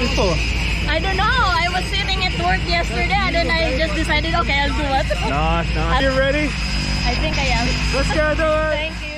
before? I don't know. I was sitting at work yesterday and then I just decided, okay, I'll do it. Nice, nice. You ready? I think I am. Let's go do it. Thank you.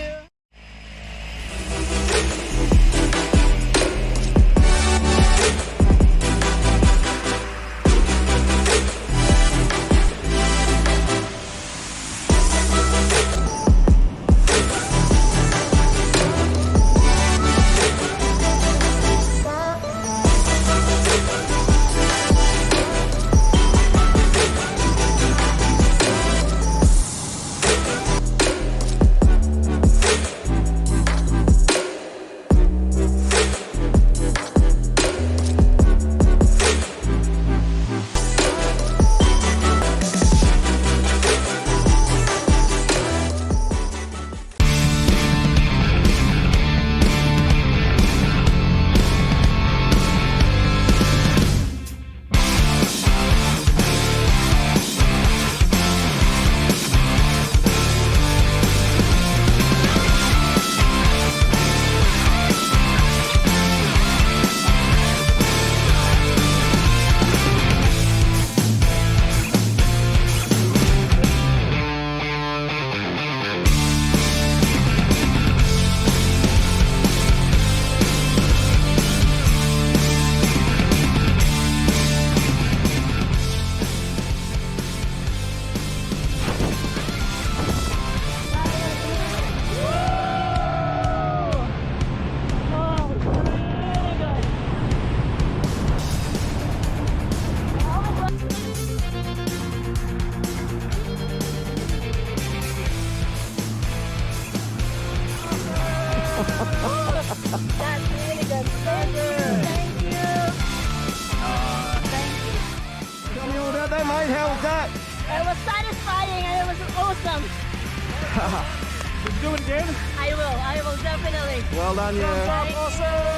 That's really good. Thank you. Thank you. Thank you. Tell me all about that, mate. How was that? It was satisfying and it was awesome. Would you do it again? I will definitely. Well done, yeah. Thank you.